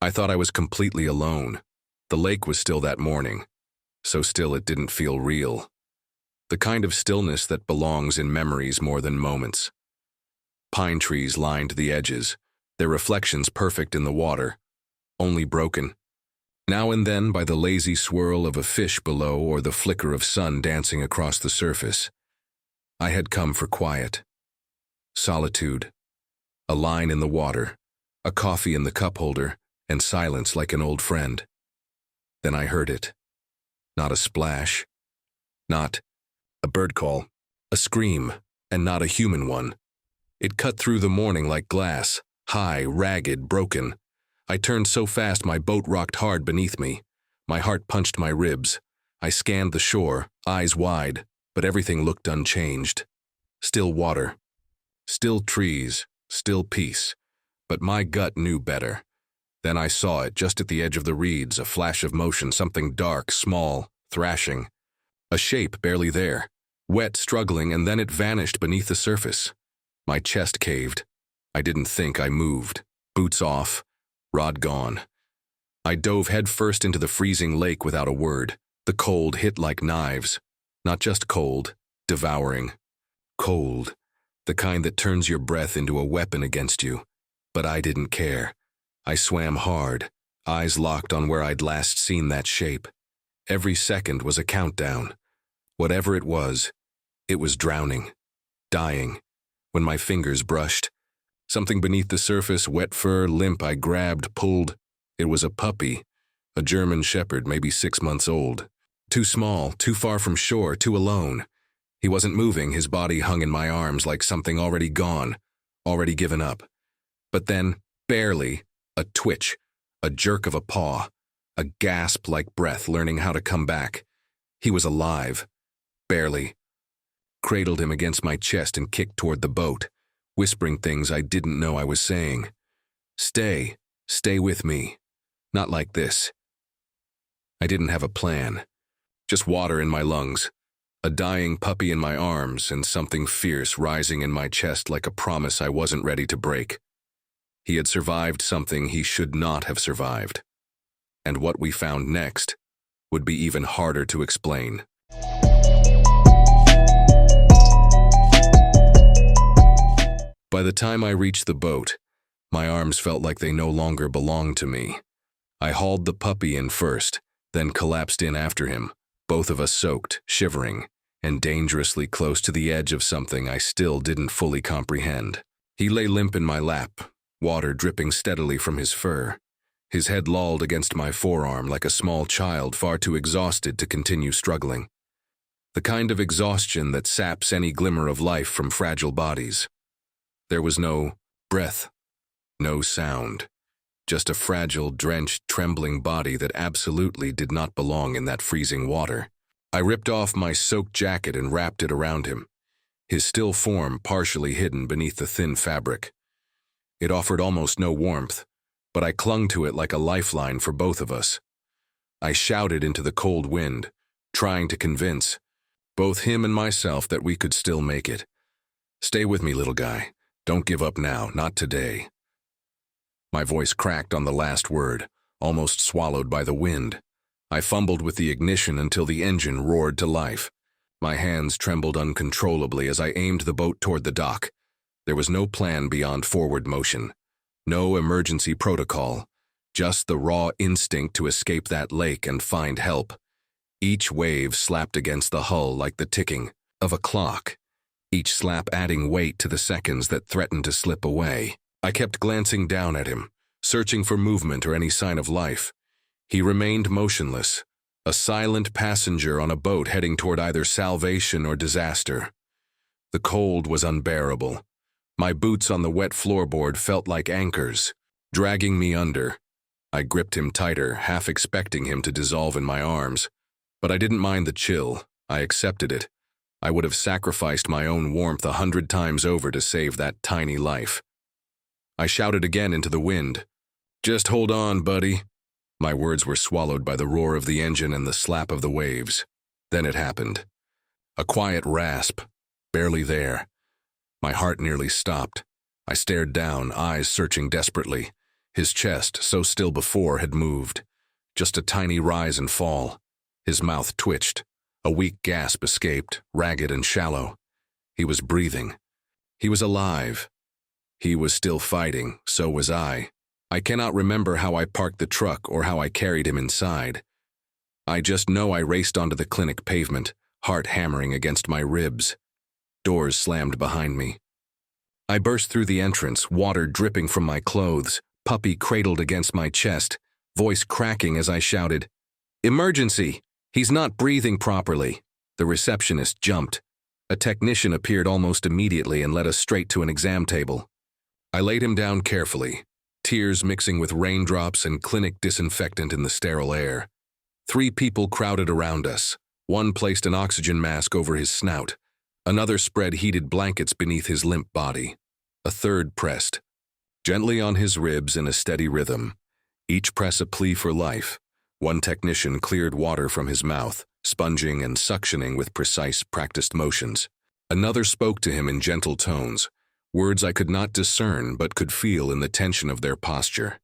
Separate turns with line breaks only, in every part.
I thought I was completely alone. The lake was still that morning, so still it didn't feel real. The kind of stillness that belongs in memories more than moments. Pine trees lined the edges, their reflections perfect in the water, only broken now and then by the lazy swirl of a fish below or the flicker of sun dancing across the surface. I had come for quiet, solitude, a line in the water, a coffee in the cup holder, and silence like an old friend. Then I heard it. Not a splash, not a bird call, a scream, and not a human one. It cut through the morning like glass, high, ragged, broken. I turned so fast my boat rocked hard beneath me. My heart punched my ribs. I scanned the shore, eyes wide, but everything looked unchanged. Still water, still trees, still peace. But my gut knew better. Then I saw it just at the edge of the reeds, a flash of motion, something dark, small, thrashing. A shape barely there, wet, struggling, and then it vanished beneath the surface. My chest caved. I didn't think. I moved. Boots off, rod gone. I dove headfirst into the freezing lake without a word. The cold hit like knives. Not just cold, devouring. Cold, the kind that turns your breath into a weapon against you. But I didn't care. I swam hard, eyes locked on where I'd last seen that shape. Every second was a countdown. Whatever it was drowning, dying. When my fingers brushed, something beneath the surface, wet fur, limp, I grabbed, pulled. It was a puppy, a German shepherd, maybe 6 months old. Too small, too far from shore, too alone. He wasn't moving, his body hung in my arms like something already gone, already given up. But then, barely, a twitch, a jerk of a paw, a gasp like breath learning how to come back. He was alive, barely. Cradled him against my chest and kicked toward the boat, whispering things I didn't know I was saying. Stay with me. Not like this. I didn't have a plan. Just water in my lungs, a dying puppy in my arms, and something fierce rising in my chest like a promise I wasn't ready to break. He had survived something he should not have survived. And what we found next would be even harder to explain. By the time I reached the boat, my arms felt like they no longer belonged to me. I hauled the puppy in first, then collapsed in after him, both of us soaked, shivering, and dangerously close to the edge of something I still didn't fully comprehend. He lay limp in my lap, water dripping steadily from his fur. His head lolled against my forearm like a small child far too exhausted to continue struggling. The kind of exhaustion that saps any glimmer of life from fragile bodies. There was no breath, no sound, just a fragile, drenched, trembling body that absolutely did not belong in that freezing water. I ripped off my soaked jacket and wrapped it around him, his still form partially hidden beneath the thin fabric. It offered almost no warmth, but I clung to it like a lifeline for both of us. I shouted into the cold wind, trying to convince both him and myself that we could still make it. Stay with me, little guy. Don't give up now, not today. My voice cracked on the last word, almost swallowed by the wind. I fumbled with the ignition until the engine roared to life. My hands trembled uncontrollably as I aimed the boat toward the dock. There was no plan beyond forward motion, no emergency protocol, just the raw instinct to escape that lake and find help. Each wave slapped against the hull like the ticking of a clock, each slap adding weight to the seconds that threatened to slip away. I kept glancing down at him, searching for movement or any sign of life. He remained motionless, a silent passenger on a boat heading toward either salvation or disaster. The cold was unbearable. My boots on the wet floorboard felt like anchors, dragging me under. I gripped him tighter, half expecting him to dissolve in my arms. But I didn't mind the chill. I accepted it. I would have sacrificed my own warmth 100 times over to save that tiny life. I shouted again into the wind. Just hold on, buddy. My words were swallowed by the roar of the engine and the slap of the waves. Then it happened. A quiet rasp, barely there. My heart nearly stopped. I stared down, eyes searching desperately. His chest, so still before, had moved. Just a tiny rise and fall. His mouth twitched. A weak gasp escaped, ragged and shallow. He was breathing. He was alive. He was still fighting, so was I. I cannot remember how I parked the truck or how I carried him inside. I just know I raced onto the clinic pavement, heart hammering against my ribs. Doors slammed behind me. I burst through the entrance, water dripping from my clothes, puppy cradled against my chest, voice cracking as I shouted, "Emergency! He's not breathing properly." The receptionist jumped. A technician appeared almost immediately and led us straight to an exam table. I laid him down carefully, tears mixing with raindrops and clinic disinfectant in the sterile air. 3 people crowded around us. One placed an oxygen mask over his snout. Another spread heated blankets beneath his limp body. A third pressed, gently on his ribs in a steady rhythm. Each press a plea for life. One technician cleared water from his mouth, sponging and suctioning with precise, practiced motions. Another spoke to him in gentle tones, words I could not discern but could feel in the tension of their posture.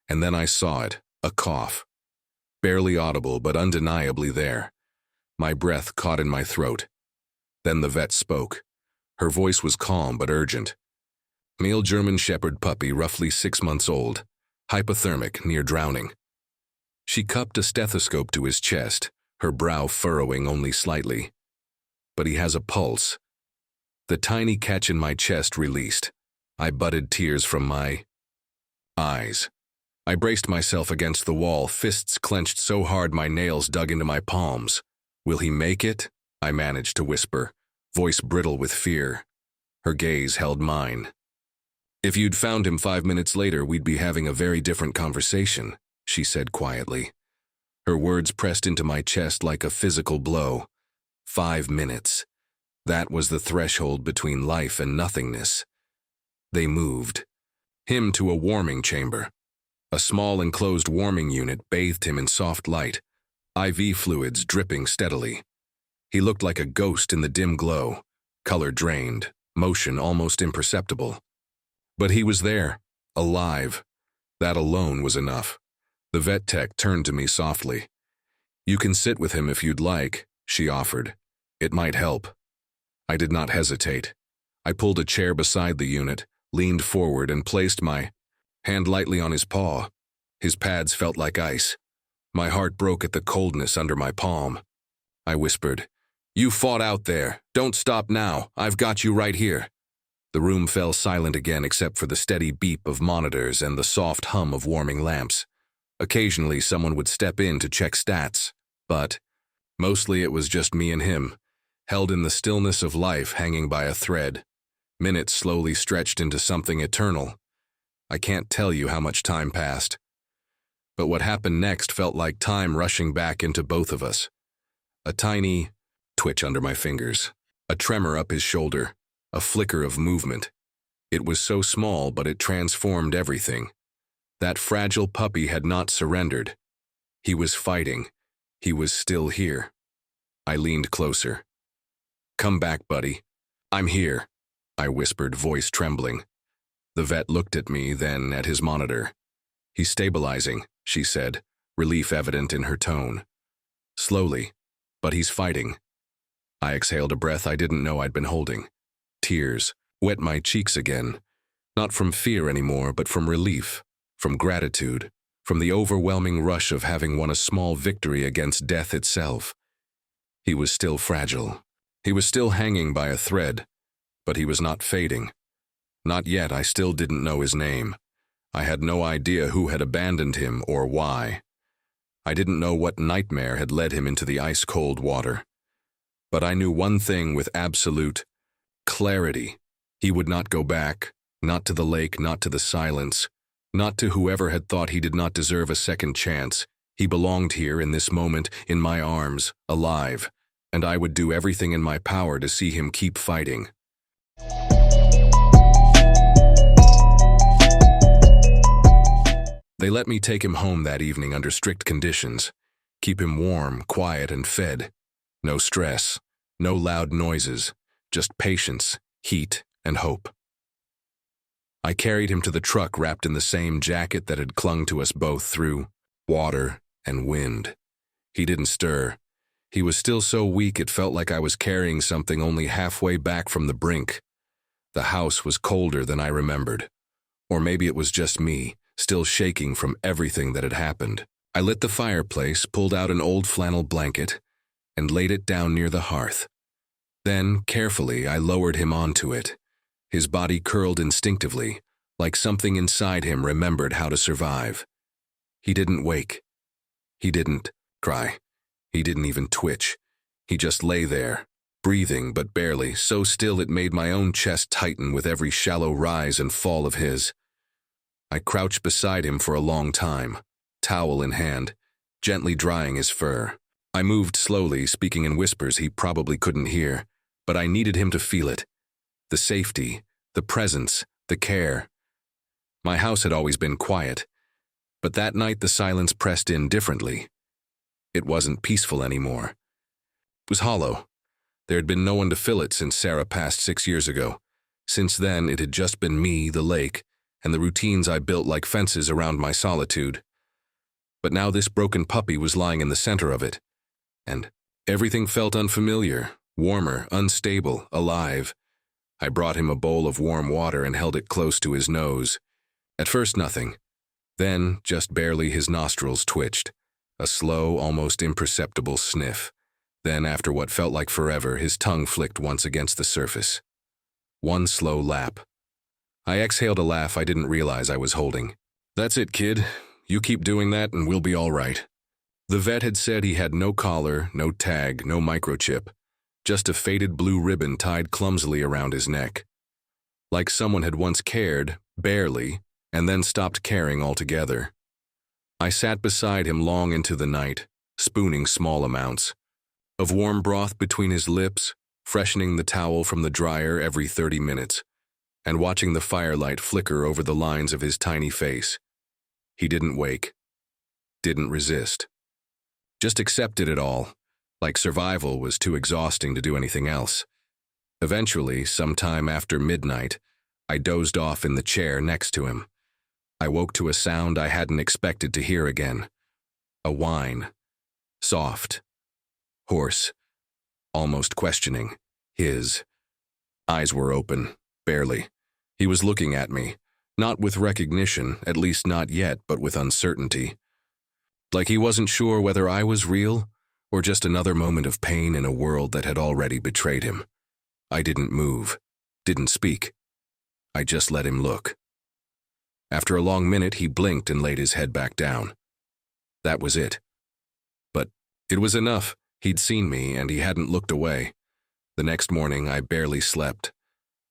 And then I saw it, a cough. Barely audible but undeniably there. My breath caught in my throat. Then the vet spoke. Her voice was calm but urgent. Male German Shepherd puppy, roughly 6 months old, hypothermic, near drowning. She cupped a stethoscope to his chest, her brow furrowing only slightly. But he has a pulse. The tiny catch in my chest released. I butted tears from my eyes. I braced myself against the wall, fists clenched so hard my nails dug into my palms. "Will he make it?" I managed to whisper, voice brittle with fear. Her gaze held mine. "If you'd found him 5 minutes later, we'd be having a very different conversation," she said quietly. Her words pressed into my chest like a physical blow. 5 minutes. That was the threshold between life and nothingness. They moved. Him to a warming chamber. A small enclosed warming unit bathed him in soft light, IV fluids dripping steadily. He looked like a ghost in the dim glow, color drained, motion almost imperceptible. But he was there, alive. That alone was enough. The vet tech turned to me softly. "You can sit with him if you'd like," she offered. "It might help." I did not hesitate. I pulled a chair beside the unit, leaned forward and placed my hand lightly on his paw. His pads felt like ice. My heart broke at the coldness under my palm. I whispered, "You fought out there. Don't stop now. I've got you right here." The room fell silent again except for the steady beep of monitors and the soft hum of warming lamps. Occasionally someone would step in to check stats, but mostly it was just me and him, held in the stillness of life, hanging by a thread. Minutes slowly stretched into something eternal. I can't tell you how much time passed. But what happened next felt like time rushing back into both of us. A tiny twitch under my fingers, a tremor up his shoulder, a flicker of movement. It was so small, but it transformed everything. That fragile puppy had not surrendered. He was fighting. He was still here. I leaned closer. "Come back, buddy. I'm here," I whispered, voice trembling. The vet looked at me, then at his monitor. "He's stabilizing," she said, relief evident in her tone. "Slowly, but he's fighting." I exhaled a breath I didn't know I'd been holding. Tears wet my cheeks again, not from fear anymore, but from relief, from gratitude, from the overwhelming rush of having won a small victory against death itself. He was still fragile. He was still hanging by a thread, but he was not fading. Not yet. I still didn't know his name. I had no idea who had abandoned him or why. I didn't know what nightmare had led him into the ice-cold water. But I knew one thing with absolute clarity. He would not go back, not to the lake, not to the silence, not to whoever had thought he did not deserve a second chance. He belonged here in this moment, in my arms, alive, and I would do everything in my power to see him keep fighting. They let me take him home that evening under strict conditions. Keep him warm, quiet, and fed. No stress, no loud noises, just patience, heat, and hope. I carried him to the truck wrapped in the same jacket that had clung to us both through water and wind. He didn't stir. He was still so weak it felt like I was carrying something only halfway back from the brink. The house was colder than I remembered. Or maybe it was just me, still shaking from everything that had happened. I lit the fireplace, pulled out an old flannel blanket, and laid it down near the hearth. Then, carefully, I lowered him onto it. His body curled instinctively, like something inside him remembered how to survive. He didn't wake. He didn't cry. He didn't even twitch. He just lay there, breathing but barely, so still it made my own chest tighten with every shallow rise and fall of his. I crouched beside him for a long time, towel in hand, gently drying his fur. I moved slowly, speaking in whispers he probably couldn't hear, but I needed him to feel it. The safety, the presence, the care. My house had always been quiet, but that night the silence pressed in differently. It wasn't peaceful anymore. It was hollow. There had been no one to fill it since Sarah passed 6 years ago. Since then, it had just been me, the lake, and the routines I built like fences around my solitude. But now this broken puppy was lying in the center of it, and everything felt unfamiliar, warmer, unstable, alive. I brought him a bowl of warm water and held it close to his nose. At first, nothing. Then, just barely, his nostrils twitched. A slow, almost imperceptible sniff. Then, after what felt like forever, his tongue flicked once against the surface. One slow lap. I exhaled a laugh I didn't realize I was holding. "That's it, kid. You keep doing that and we'll be all right." The vet had said he had no collar, no tag, no microchip. Just a faded blue ribbon tied clumsily around his neck. Like someone had once cared, barely, and then stopped caring altogether. I sat beside him long into the night, spooning small amounts of warm broth between his lips, freshening the towel from the dryer every 30 minutes, and watching the firelight flicker over the lines of his tiny face. He didn't wake, didn't resist. Just accepted it all, like survival was too exhausting to do anything else. Eventually, sometime after midnight, I dozed off in the chair next to him. I woke to a sound I hadn't expected to hear again. A whine. Soft. Hoarse. Almost questioning. His eyes were open, barely. He was looking at me, not with recognition, at least not yet, but with uncertainty. Like he wasn't sure whether I was real, or just another moment of pain in a world that had already betrayed him. I didn't move, didn't speak. I just let him look. After a long minute, he blinked and laid his head back down. That was it. But it was enough. He'd seen me, and he hadn't looked away. The next morning, I barely slept.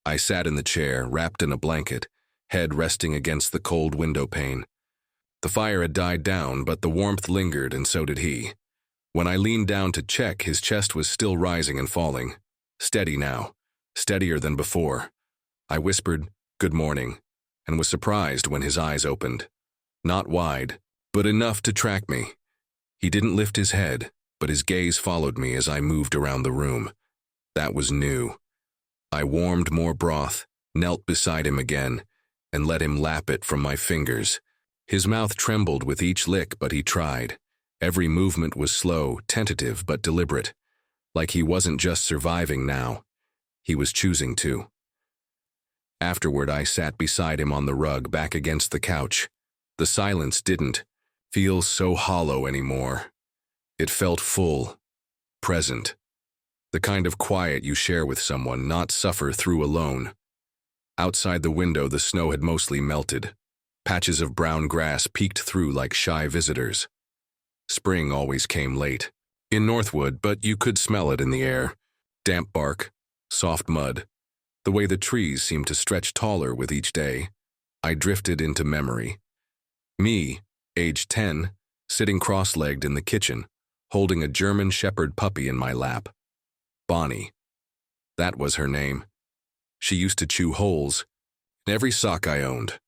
I sat in the chair, wrapped in a blanket, head resting against the cold window pane. The fire had died down, but the warmth lingered, and so did he. When I leaned down to check, his chest was still rising and falling. Steady now, steadier than before. I whispered, "Good morning," and was surprised when his eyes opened. Not wide, but enough to track me. He didn't lift his head, but his gaze followed me as I moved around the room. That was new. I warmed more broth, knelt beside him again, and let him lap it from my fingers. His mouth trembled with each lick, but he tried. Every movement was slow, tentative, but deliberate. Like he wasn't just surviving now. He was choosing to. Afterward, I sat beside him on the rug, back against the couch. The silence didn't feel so hollow anymore. It felt full, present. The kind of quiet you share with someone, not suffer through alone. Outside the window, the snow had mostly melted. Patches of brown grass peeked through like shy visitors. Spring always came late. In Northwood, but you could smell it in the air. Damp bark, soft mud. The way the trees seemed to stretch taller with each day. I drifted into memory. Me, age 10, sitting cross-legged in the kitchen, holding a German Shepherd puppy in my lap. Bonnie. That was her name. She used to chew holes in every sock I owned.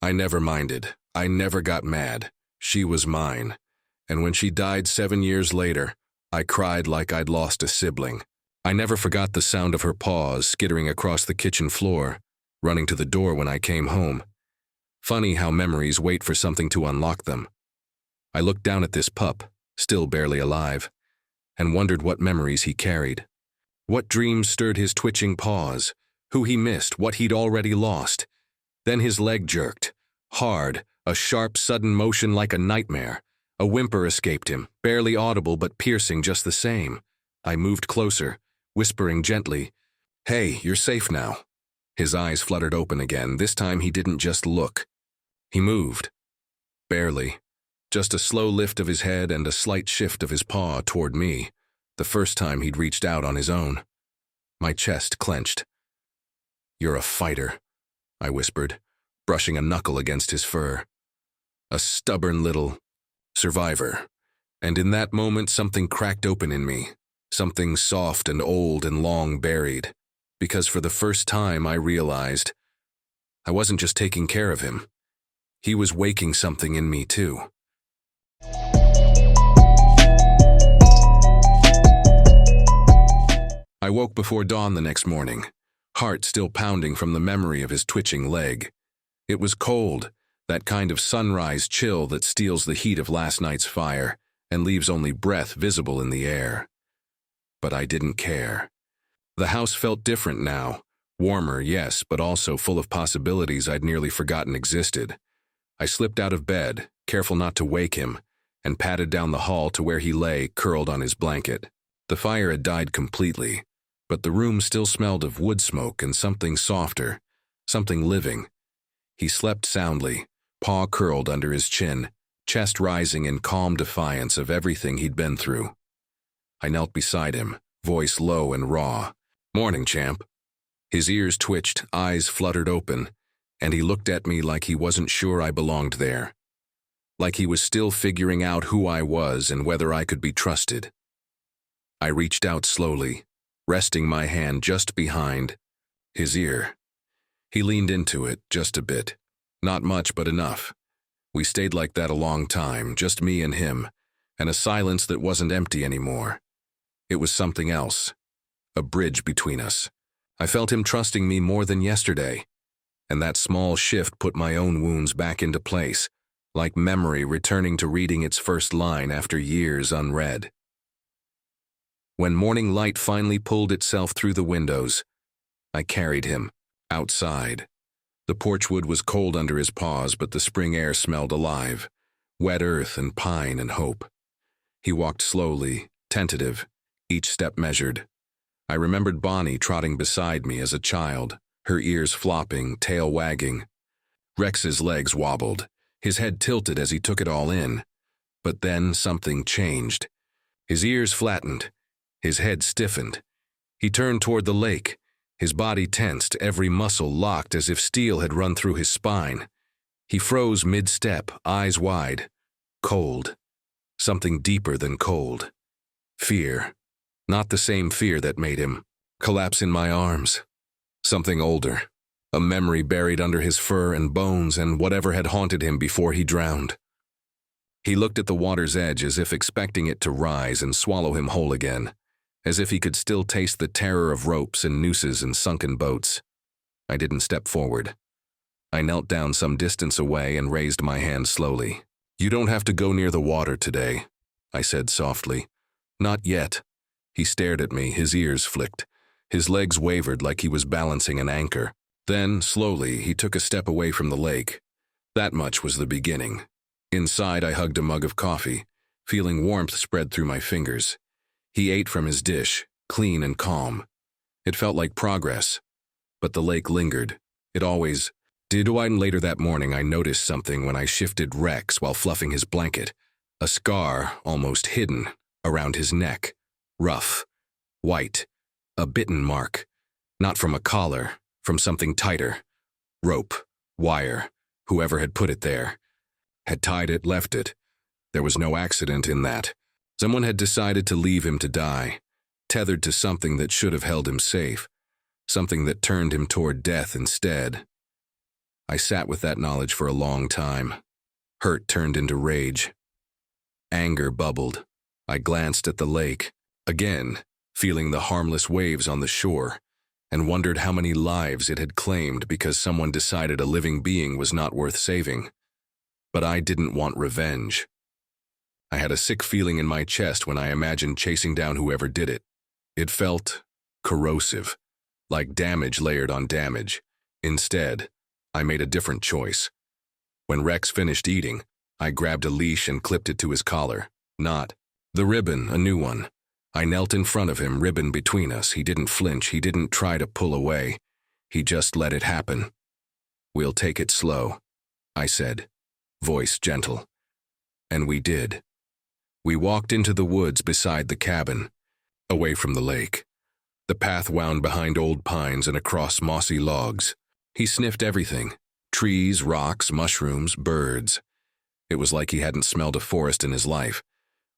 I never minded. I never got mad. She was mine. And when she died 7 years later, I cried like I'd lost a sibling. I never forgot the sound of her paws skittering across the kitchen floor, running to the door when I came home. Funny how memories wait for something to unlock them. I looked down at this pup, still barely alive, and wondered what memories he carried. What dreams stirred his twitching paws, who he missed, what he'd already lost. Then his leg jerked, hard, a sharp, sudden motion like a nightmare. A whimper escaped him, barely audible but piercing just the same. I moved closer, whispering gently, "Hey, you're safe now." His eyes fluttered open again. This time he didn't just look. He moved. Barely. Just a slow lift of his head and a slight shift of his paw toward me, the first time he'd reached out on his own. My chest clenched. "You're a fighter," I whispered, brushing a knuckle against his fur. "A stubborn little survivor." And in that moment something cracked open in me, something soft and old and long buried, because for the first time I realized I wasn't just taking care of him. He was waking something in me too. I woke before dawn the next morning, heart still pounding from the memory of his twitching leg. It was cold, that kind of sunrise chill that steals the heat of last night's fire and leaves only breath visible in the air. But I didn't care. The house felt different now, warmer, yes, but also full of possibilities I'd nearly forgotten existed. I slipped out of bed, careful not to wake him, and padded down the hall to where he lay, curled on his blanket. The fire had died completely, but the room still smelled of wood smoke and something softer, something living. He slept soundly, paw curled under his chin, chest rising in calm defiance of everything he'd been through. I knelt beside him, voice low and raw. "Morning, champ." His ears twitched, eyes fluttered open, and he looked at me like he wasn't sure I belonged there. Like he was still figuring out who I was and whether I could be trusted. I reached out slowly, resting my hand just behind his ear. He leaned into it just a bit. Not much, but enough. We stayed like that a long time, just me and him, and a silence that wasn't empty anymore. It was something else, a bridge between us. I felt him trusting me more than yesterday, and that small shift put my own wounds back into place, like memory returning to reading its first line after years unread. When morning light finally pulled itself through the windows, I carried him outside. The porch wood was cold under his paws, but the spring air smelled alive, wet earth and pine and hope. He walked slowly, tentative, each step measured. I remembered Bonnie trotting beside me as a child, her ears flopping, tail wagging. Rex's legs wobbled, his head tilted as he took it all in. But then something changed. His ears flattened, his head stiffened. He turned toward the lake, his body tensed, every muscle locked as if steel had run through his spine. He froze mid-step, eyes wide, cold. Something deeper than cold. Fear. Not the same fear that made him collapse in my arms. Something older. A memory buried under his fur and bones and whatever had haunted him before he drowned. He looked at the water's edge as if expecting it to rise and swallow him whole again, as if he could still taste the terror of ropes and nooses and sunken boats. I didn't step forward. I knelt down some distance away and raised my hand slowly. "You don't have to go near the water today," I said softly. "Not yet." He stared at me, his ears flicked. His legs wavered like he was balancing an anchor. Then, slowly, he took a step away from the lake. That much was the beginning. Inside, I hugged a mug of coffee, feeling warmth spread through my fingers. He ate from his dish, clean and calm. It felt like progress. But the lake lingered. It always did. Later that morning, I noticed something when I shifted Rex while fluffing his blanket. A scar, almost hidden, around his neck. Rough. White. A bitten mark. Not from a collar, from something tighter. Rope. Wire. Whoever had put it there. Had tied it, left it. There was no accident in that. Someone had decided to leave him to die, tethered to something that should have held him safe, something that turned him toward death instead. I sat with that knowledge for a long time. Hurt turned into rage. Anger bubbled. I glanced at the lake, again, feeling the harmless waves on the shore. and wondered how many lives it had claimed because someone decided a living being was not worth saving. But I didn't want revenge. I had a sick feeling in my chest when I imagined chasing down whoever did it. It felt corrosive, like damage layered on damage. Instead, I made a different choice. When Rex finished eating, I grabbed a leash and clipped it to his collar. Not the ribbon, a new one. I knelt in front of him, ribbon between us. He didn't flinch. He didn't try to pull away. He just let it happen. "We'll take it slow," I said, voice gentle. And we did. We walked into the woods beside the cabin, away from the lake. The path wound behind old pines and across mossy logs. He sniffed everything: trees, rocks, mushrooms, birds. It was like he hadn't smelled a forest in his life,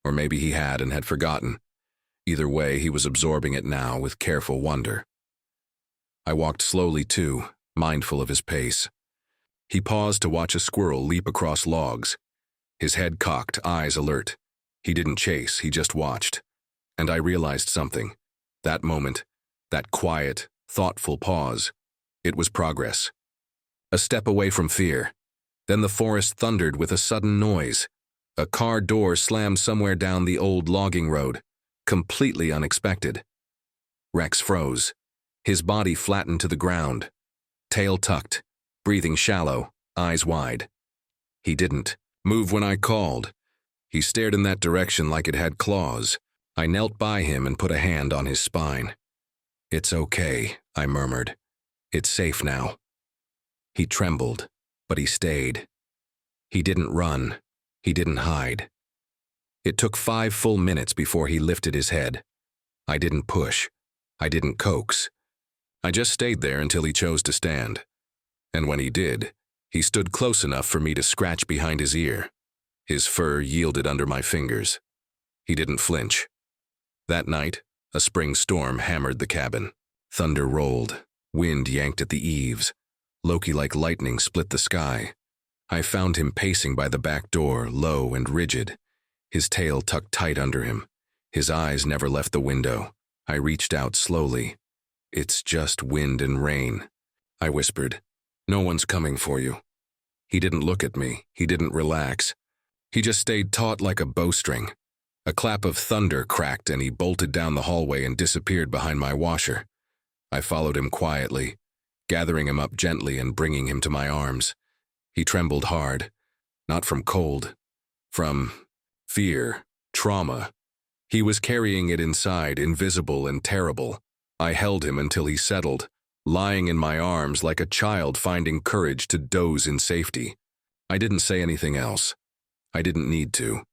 or maybe he had and had forgotten. Either way, he was absorbing it now with careful wonder. I walked slowly too, mindful of his pace. He paused to watch a squirrel leap across logs, his head cocked, eyes alert. He didn't chase, he just watched. And I realized something. That moment, that quiet, thoughtful pause, it was progress. A step away from fear. Then the forest thundered with a sudden noise. A car door slammed somewhere down the old logging road, completely unexpected. Rex froze, his body flattened to the ground, tail tucked, breathing shallow, eyes wide. He didn't move when I called. He stared in that direction like it had claws. I knelt by him and put a hand on his spine. "It's okay," I murmured. "It's safe now." He trembled, but he stayed. He didn't run. He didn't hide. It took 5 full minutes before he lifted his head. I didn't push. I didn't coax. I just stayed there until he chose to stand. And when he did, he stood close enough for me to scratch behind his ear. His fur yielded under my fingers. He didn't flinch. That night, a spring storm hammered the cabin. Thunder rolled. Wind yanked at the eaves. Loki-like lightning split the sky. I found him pacing by the back door, low and rigid, his tail tucked tight under him. His eyes never left the window. I reached out slowly. "It's just wind and rain," I whispered. "No one's coming for you." He didn't look at me. He didn't relax. He just stayed taut like a bowstring. A clap of thunder cracked and he bolted down the hallway and disappeared behind my washer. I followed him quietly, gathering him up gently and bringing him to my arms. He trembled hard, not from cold, from fear, trauma. He was carrying it inside, invisible and terrible. I held him until he settled, lying in my arms like a child finding courage to doze in safety. I didn't say anything else. I didn't need to.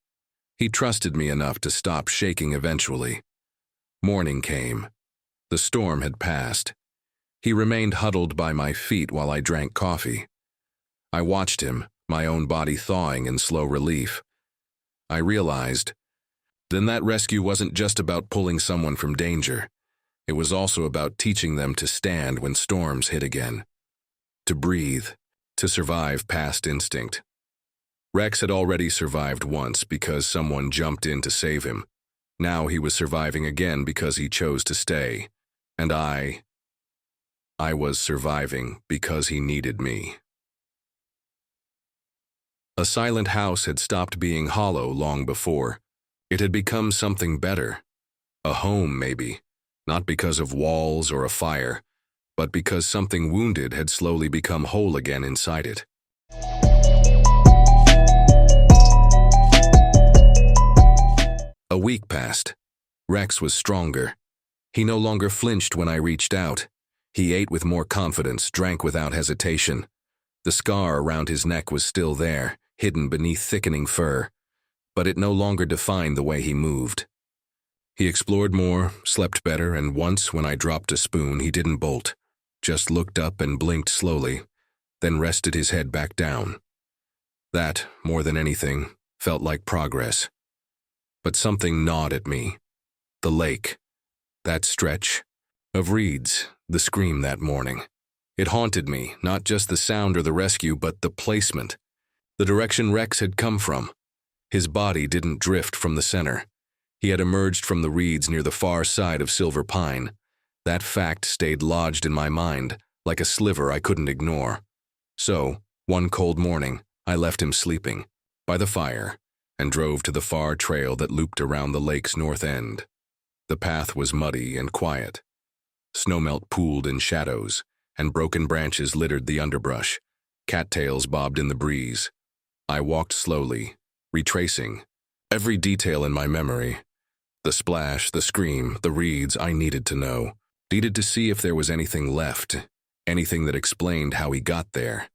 He trusted me enough to stop shaking eventually. Morning came. The storm had passed. He remained huddled by my feet while I drank coffee. I watched him, my own body thawing in slow relief. I realized, then that rescue wasn't just about pulling someone from danger. It was also about teaching them to stand when storms hit again. To breathe, to survive past instinct. Rex had already survived once because someone jumped in to save him. Now he was surviving again because he chose to stay. And I was surviving because he needed me. A silent house had stopped being hollow long before. It had become something better. A home, maybe. Not because of walls or a fire, but because something wounded had slowly become whole again inside it. A week passed. Rex was stronger. He no longer flinched when I reached out. He ate with more confidence, drank without hesitation. The scar around his neck was still there, hidden beneath thickening fur, but it no longer defined the way he moved. He explored more, slept better, and once when I dropped a spoon, he didn't bolt, just looked up and blinked slowly, then rested his head back down. That, more than anything, felt like progress. But something gnawed at me. The lake. That stretch of reeds, the scream that morning. It haunted me, not just the sound or the rescue, but the placement. The direction Rex had come from. His body didn't drift from the center. He had emerged from the reeds near the far side of Silver Pine. That fact stayed lodged in my mind, like a sliver I couldn't ignore. So, one cold morning, I left him sleeping, by the fire, and drove to the far trail that looped around the lake's north end. The path was muddy and quiet. Snowmelt pooled in shadows, and broken branches littered the underbrush. Cattails bobbed in the breeze. I walked slowly, retracing every detail in my memory. The splash, the scream, the reeds I needed to know. Needed to see if there was anything left, anything that explained how he got there.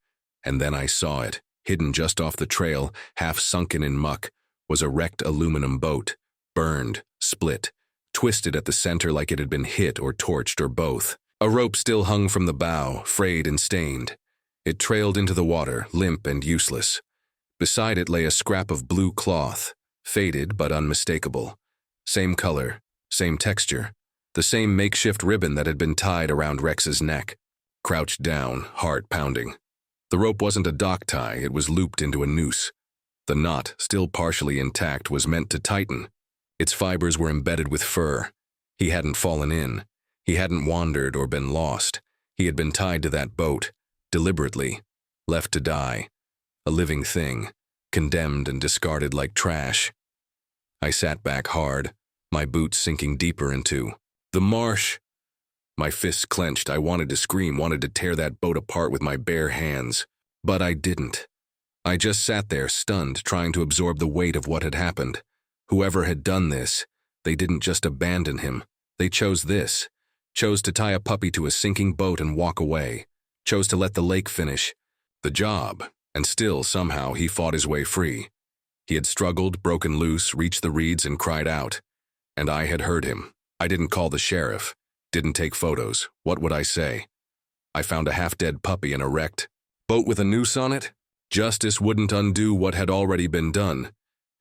And then I saw it, hidden just off the trail, half sunken in muck, was a wrecked aluminum boat, burned, split, twisted at the center like it had been hit or torched or both. A rope still hung from the bow, frayed and stained. It trailed into the water, limp and useless. Beside it lay a scrap of blue cloth, faded but unmistakable. Same color, same texture. The same makeshift ribbon that had been tied around Rex's neck. Crouched down, heart pounding. The rope wasn't a dock tie, it was looped into a noose. The knot, still partially intact, was meant to tighten. Its fibers were embedded with fur. He hadn't fallen in. He hadn't wandered or been lost. He had been tied to that boat, deliberately, left to die. A living thing, condemned and discarded like trash. I sat back hard, my boots sinking deeper into the marsh. My fists clenched. I wanted to scream, wanted to tear that boat apart with my bare hands. But I didn't. I just sat there, stunned, trying to absorb the weight of what had happened. Whoever had done this, they didn't just abandon him. They chose this. Chose to tie a puppy to a sinking boat and walk away. Chose to let the lake finish the job. And still, somehow, he fought his way free. He had struggled, broken loose, reached the reeds, and cried out. And I had heard him. I didn't call the sheriff, didn't take photos. What would I say? I found a half-dead puppy in a wrecked boat with a noose on it. Justice wouldn't undo what had already been done.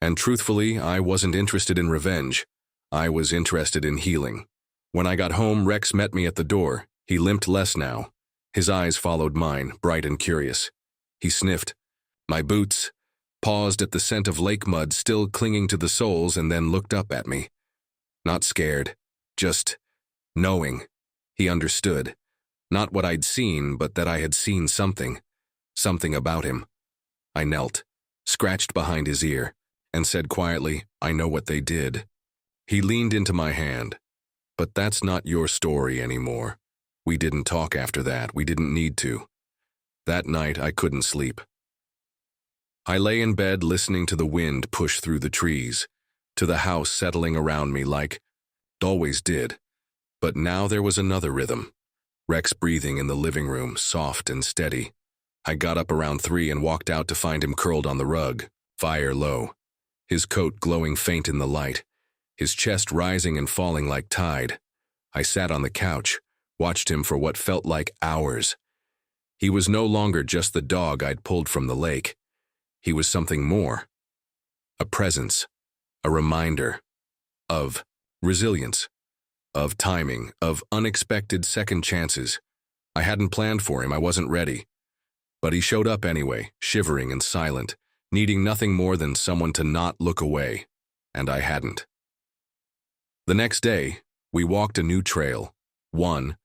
And truthfully, I wasn't interested in revenge. I was interested in healing. When I got home, Rex met me at the door. He limped less now. His eyes followed mine, bright and curious. He sniffed my boots, paused at the scent of lake mud still clinging to the soles, and then looked up at me. Not scared. Just knowing. He understood. Not what I'd seen, but that I had seen something. Something about him. I knelt, scratched behind his ear, and said quietly, "I know what they did." He leaned into my hand. "But that's not your story anymore. We didn't talk after that. We didn't need to." That night, I couldn't sleep. I lay in bed listening to the wind push through the trees, to the house settling around me like it always did. But now there was another rhythm. Rex breathing in the living room, soft and steady. I got up around 3 and walked out to find him curled on the rug, fire low. His coat glowing faint in the light, his chest rising and falling like tide. I sat on the couch, watched him for what felt like hours. He was no longer just the dog I'd pulled from the lake. He was something more. A presence, a reminder of resilience, of timing, of unexpected second chances. I hadn't planned for him, I wasn't ready. But he showed up anyway, shivering and silent, needing nothing more than someone to not look away. And I hadn't. The next day, we walked a new trail, one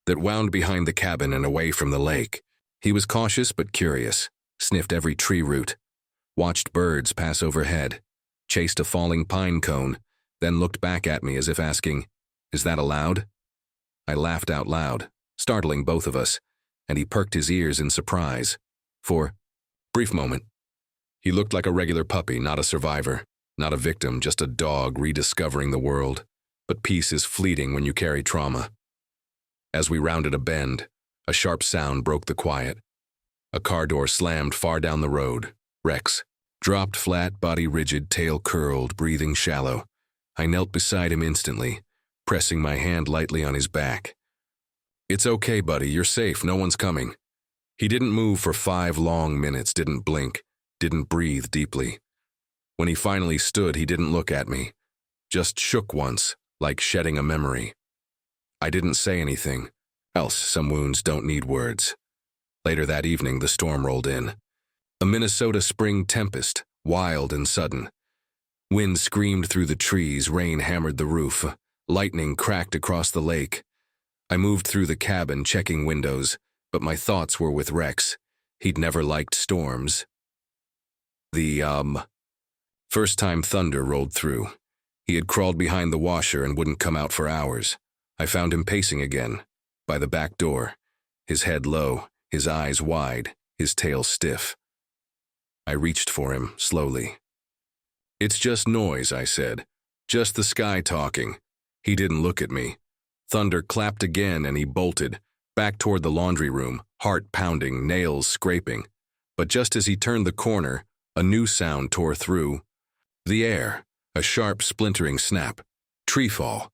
that wound behind the cabin and away from the lake. He was cautious but curious, sniffed every tree root, watched birds pass overhead, chased a falling pine cone, then looked back at me as if asking, "Is that allowed?" I laughed out loud, startling both of us, and he perked his ears in surprise. For a brief moment, he looked like a regular puppy, not a survivor, not a victim, just a dog rediscovering the world. But peace is fleeting when you carry trauma. As we rounded a bend, a sharp sound broke the quiet. A car door slammed far down the road. Rex dropped flat, body rigid, tail curled, breathing shallow. I knelt beside him instantly, pressing my hand lightly on his back. "It's okay, buddy, you're safe, no one's coming." He didn't move for 5 long minutes, didn't blink, didn't breathe deeply. When he finally stood, he didn't look at me, just shook once, like shedding a memory. I didn't say anything, else some wounds don't need words. Later that evening, the storm rolled in. A Minnesota spring tempest, wild and sudden. Wind screamed through the trees, rain hammered the roof, lightning cracked across the lake. I moved through the cabin, checking windows, but my thoughts were with Rex. He'd never liked storms. The first time thunder rolled through. He had crawled behind the washer and wouldn't come out for hours. I found him pacing again, by the back door, his head low, his eyes wide, his tail stiff. I reached for him, slowly. "It's just noise," I said. "Just the sky talking." He didn't look at me. Thunder clapped again and he bolted, back toward the laundry room, heart pounding, nails scraping. But just as he turned the corner, a new sound tore through the air, a sharp splintering snap. Tree fall.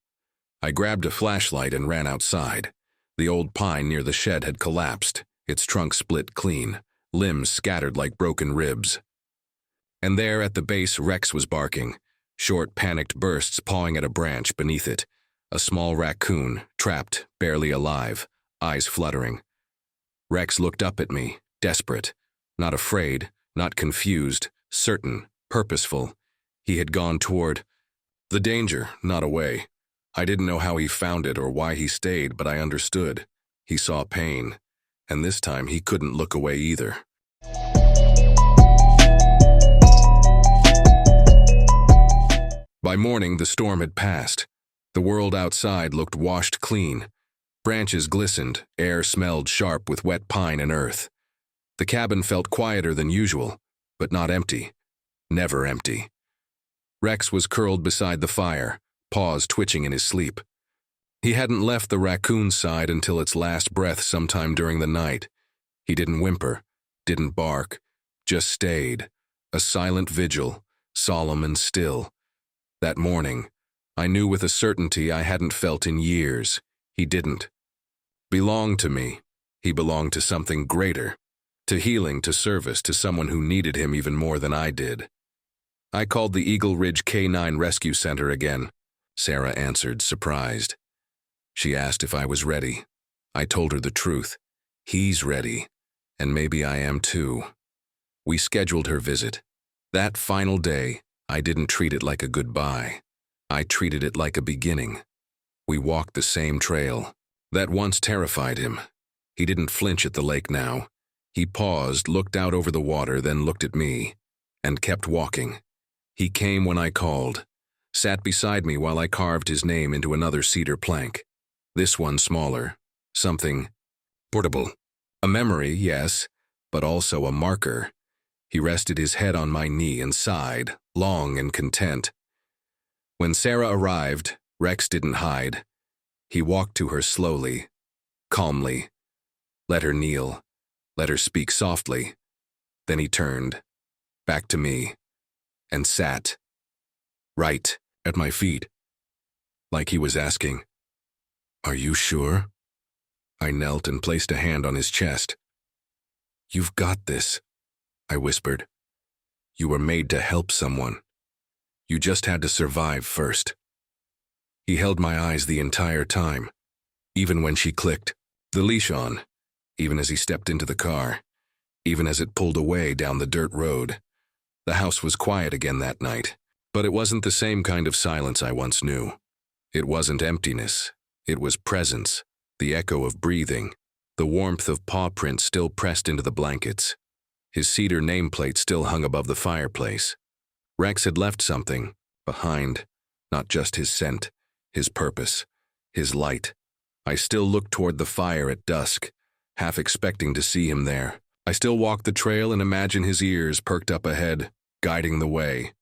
I grabbed a flashlight and ran outside. The old pine near the shed had collapsed, its trunk split clean, limbs scattered like broken ribs. And there at the base Rex was barking, short panicked bursts pawing at a branch beneath it. A small raccoon, trapped, barely alive, eyes fluttering. Rex looked up at me, desperate, not afraid, not confused, certain, purposeful. He had gone toward the danger, not away. I didn't know how he found it or why he stayed, but I understood. He saw pain, and this time he couldn't look away either. By morning, the storm had passed. The world outside looked washed clean. Branches glistened, air smelled sharp with wet pine and earth. The cabin felt quieter than usual, but not empty. Never empty. Rex was curled beside the fire, paws twitching in his sleep. He hadn't left the raccoon's side until its last breath sometime during the night. He didn't whimper, didn't bark, just stayed, a silent vigil, solemn and still. That morning, I knew with a certainty I hadn't felt in years. He didn't belong to me. He belonged to something greater, to healing, to service, to someone who needed him even more than I did. I called the Eagle Ridge K-9 Rescue Center again. Sarah answered, surprised. She asked if I was ready. I told her the truth. He's ready, and maybe I am too. We scheduled her visit. That final day, I didn't treat it like a goodbye. I treated it like a beginning. We walked the same trail. That once terrified him. He didn't flinch at the lake now. He paused, looked out over the water, then looked at me, and kept walking. He came when I called, sat beside me while I carved his name into another cedar plank. This one smaller, something portable. A memory, yes, but also a marker. He rested his head on my knee and sighed, long and content. When Sarah arrived, Rex didn't hide. He walked to her slowly, calmly, let her kneel, let her speak softly. Then he turned, back to me, and sat, right at my feet, like he was asking, "Are you sure?" I knelt and placed a hand on his chest. "You've got this," I whispered. "You were made to help someone. You just had to survive first." He held my eyes the entire time, even when she clicked the leash on, even as he stepped into the car, even as it pulled away down the dirt road. The house was quiet again that night, but it wasn't the same kind of silence I once knew. It wasn't emptiness. It was presence, the echo of breathing, the warmth of paw prints still pressed into the blankets. His cedar nameplate still hung above the fireplace. Rex had left something behind, not just his scent, his purpose, his light. I still looked toward the fire at dusk, half expecting to see him there. I still walked the trail and imagine his ears perked up ahead, guiding the way.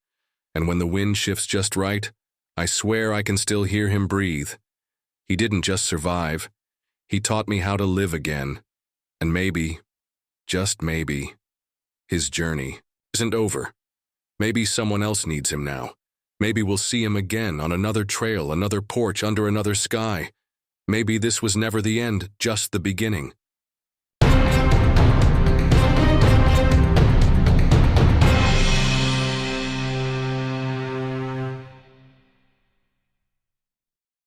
And when the wind shifts just right, I swear I can still hear him breathe. He didn't just survive. He taught me how to live again. And maybe, just maybe, his journey isn't over. Maybe someone else needs him now. Maybe we'll see him again on another trail, another porch, under another sky. Maybe this was never the end, just the beginning.